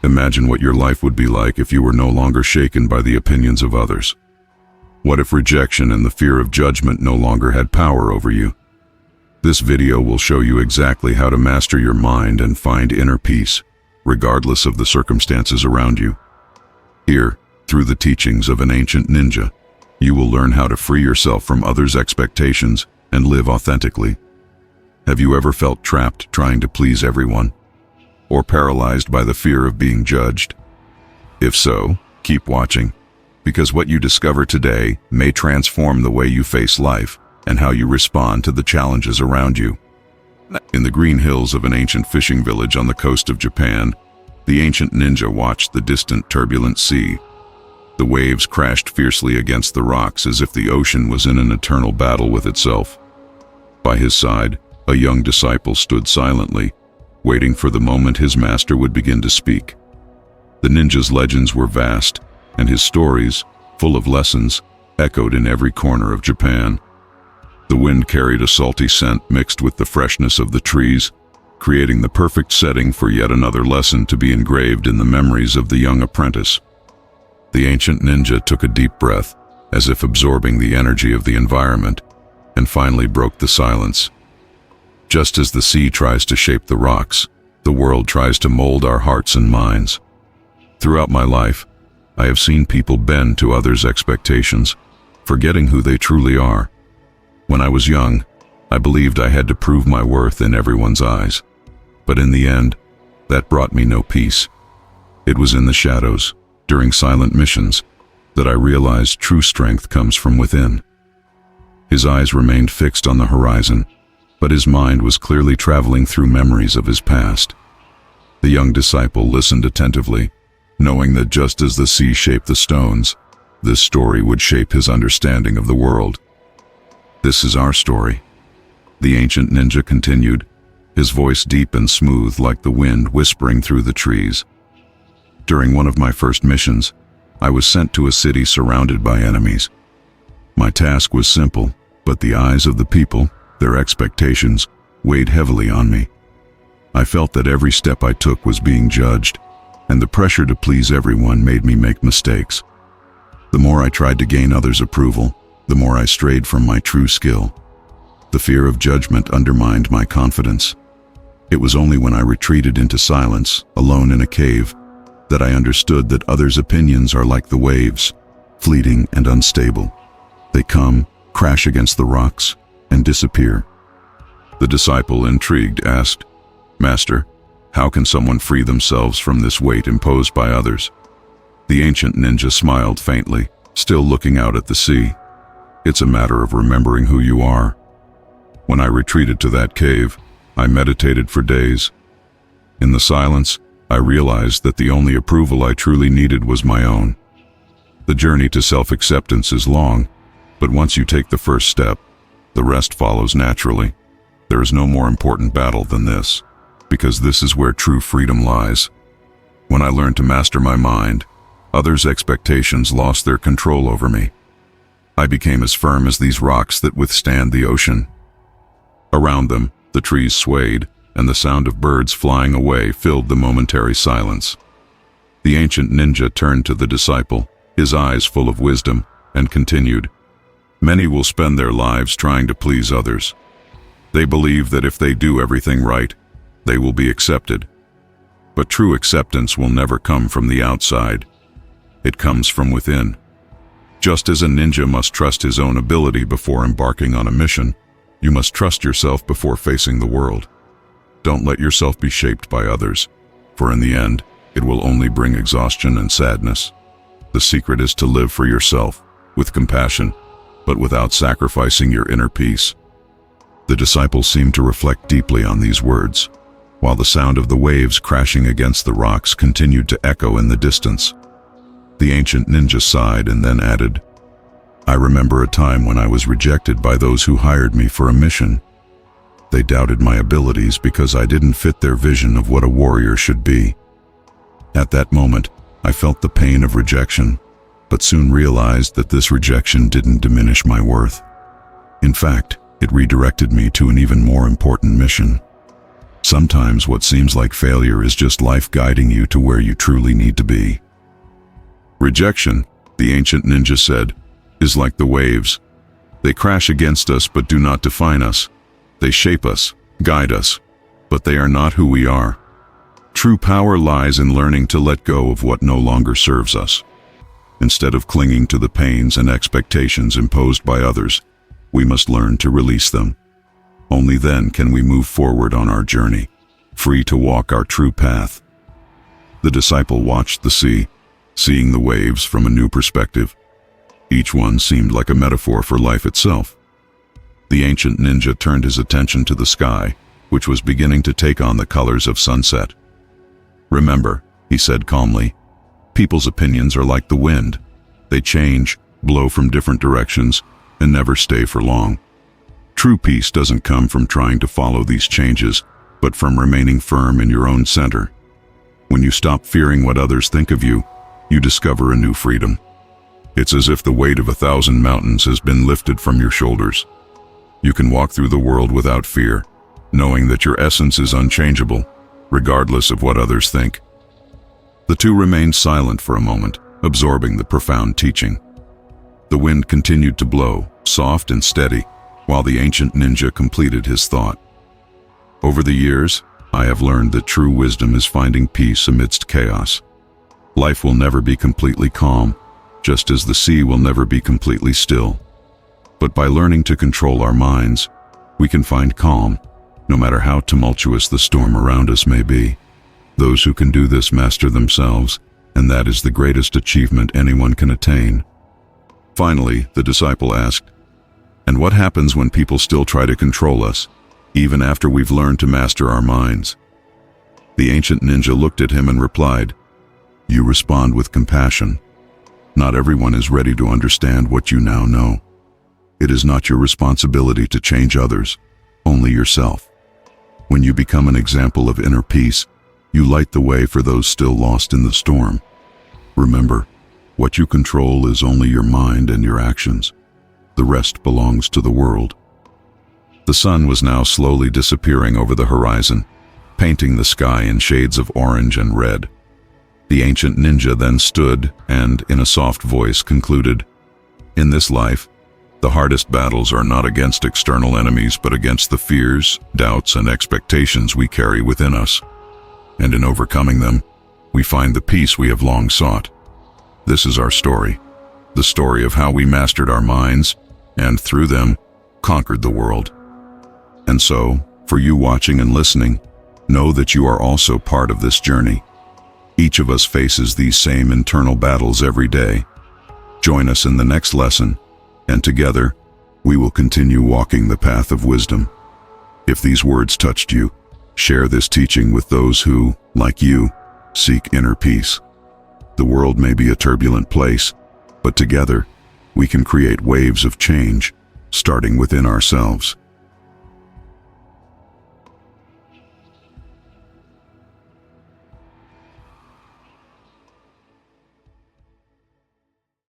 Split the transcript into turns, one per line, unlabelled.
Imagine what your life would be like if you were no longer shaken by the opinions of others. What if rejection and the fear of judgment no longer had power over you? This video will show you exactly how to master your mind and find inner peace, regardless of the circumstances around you. Here, through the teachings of an ancient ninja, you will learn how to free yourself from others' expectations and live authentically. Have you ever felt trapped trying to please everyone? Or paralyzed by the fear of being judged? If so, keep watching, because what you discover today may transform the way you face life and how you respond to the challenges around you. In the green hills of an ancient fishing village on the coast of Japan, the ancient ninja watched the distant turbulent sea. The waves crashed fiercely against the rocks as if the ocean was in an eternal battle with itself. By his side, a young disciple stood silently, waiting for the moment his master would begin to speak. The ninja's legends were vast, and his stories, full of lessons, echoed in every corner of Japan. The wind carried a salty scent mixed with the freshness of the trees, creating the perfect setting for yet another lesson to be engraved in the memories of the young apprentice. The ancient ninja took a deep breath, as if absorbing the energy of the environment, and finally broke the silence. Just as the sea tries to shape the rocks, the world tries to mold our hearts and minds. Throughout my life, I have seen people bend to others' expectations, forgetting who they truly are. When I was young, I believed I had to prove my worth in everyone's eyes. But in the end, that brought me no peace. It was in the shadows, during silent missions, that I realized true strength comes from within. His eyes remained fixed on the horizon, but his mind was clearly traveling through memories of his past. The young disciple listened attentively, knowing that just as the sea shaped the stones, this story would shape his understanding of the world. "This is our story," the ancient ninja continued, his voice deep and smooth like the wind whispering through the trees. "During one of my first missions, I was sent to a city surrounded by enemies. My task was simple, but the eyes of the people, their expectations, weighed heavily on me. I felt that every step I took was being judged, and the pressure to please everyone made me make mistakes. The more I tried to gain others' approval, the more I strayed from my true skill. The fear of judgment undermined my confidence. It was only when I retreated into silence, alone in a cave, that I understood that others' opinions are like the waves, fleeting and unstable. They come, crash against the rocks, and disappear." The disciple, intrigued, asked, "Master, how can someone free themselves from this weight imposed by others?" The ancient ninja smiled faintly, still looking out at the sea. "It's a matter of remembering who you are. When I retreated to that cave, I meditated for days. In the silence, I realized that the only approval I truly needed was my own. The journey to self-acceptance is long, but once you take the first step, the rest follows naturally. There is no more important battle than this, because this is where true freedom lies. When I learned to master my mind, others' expectations lost their control over me. I became as firm as these rocks that withstand the ocean." Around them, the trees swayed, and the sound of birds flying away filled the momentary silence. The ancient ninja turned to the disciple, his eyes full of wisdom, and continued, "Many will spend their lives trying to please others. They believe that if they do everything right, they will be accepted. But true acceptance will never come from the outside. It comes from within. Just as a ninja must trust his own ability before embarking on a mission, you must trust yourself before facing the world. Don't let yourself be shaped by others, for in the end, it will only bring exhaustion and sadness. The secret is to live for yourself, with compassion, but without sacrificing your inner peace." The disciple seemed to reflect deeply on these words, while the sound of the waves crashing against the rocks continued to echo in the distance. The ancient ninja sighed and then added, "I remember a time when I was rejected by those who hired me for a mission. They doubted my abilities because I didn't fit their vision of what a warrior should be. At that moment, I felt the pain of rejection, but soon realized that this rejection didn't diminish my worth. In fact, it redirected me to an even more important mission. Sometimes what seems like failure is just life guiding you to where you truly need to be. Rejection, the ancient ninja said, is like the waves. They crash against us but do not define us. They shape us, guide us, but they are not who we are. True power lies in learning to let go of what no longer serves us. Instead of clinging to the pains and expectations imposed by others, we must learn to release them. Only then can we move forward on our journey, free to walk our true path. The disciple watched the sea, seeing the waves from a new perspective. Each one seemed like a metaphor for life itself. The ancient ninja turned his attention to the sky, which was beginning to take on the colors of sunset. "Remember," he said calmly, "people's opinions are like the wind. They change, blow from different directions, and never stay for long. True peace doesn't come from trying to follow these changes, but from remaining firm in your own center. When you stop fearing what others think of you, you discover a new freedom. It's as if the weight of 1,000 mountains has been lifted from your shoulders. You can walk through the world without fear, knowing that your essence is unchangeable, regardless of what others think." The two remained silent for a moment, absorbing the profound teaching. The wind continued to blow, soft and steady, while the ancient ninja completed his thought. "Over the years, I have learned that true wisdom is finding peace amidst chaos. Life will never be completely calm, just as the sea will never be completely still. But by learning to control our minds, we can find calm, no matter how tumultuous the storm around us may be. Those who can do this master themselves, and that is the greatest achievement anyone can attain." Finally, the disciple asked, "And what happens when people still try to control us, even after we've learned to master our minds?" The ancient ninja looked at him and replied, "You respond with compassion. Not everyone is ready to understand what you now know. It is not your responsibility to change others, only yourself. When you become an example of inner peace, you light the way for those still lost in the storm. Remember, what you control is only your mind and your actions. The rest belongs to the world." The sun was now slowly disappearing over the horizon, painting the sky in shades of orange and red. The ancient ninja then stood and, in a soft voice, concluded, "In this life, the hardest battles are not against external enemies, but against the fears, doubts, and expectations we carry within us. And in overcoming them, we find the peace we have long sought. This is our story, the story of how we mastered our minds, and through them, conquered the world. And so, for you watching and listening, know that you are also part of this journey. Each of us faces these same internal battles every day. Join us in the next lesson, and together, we will continue walking the path of wisdom. If these words touched you, share this teaching with those who, like you, seek inner peace. The world may be a turbulent place, but together, we can create waves of change, starting within ourselves.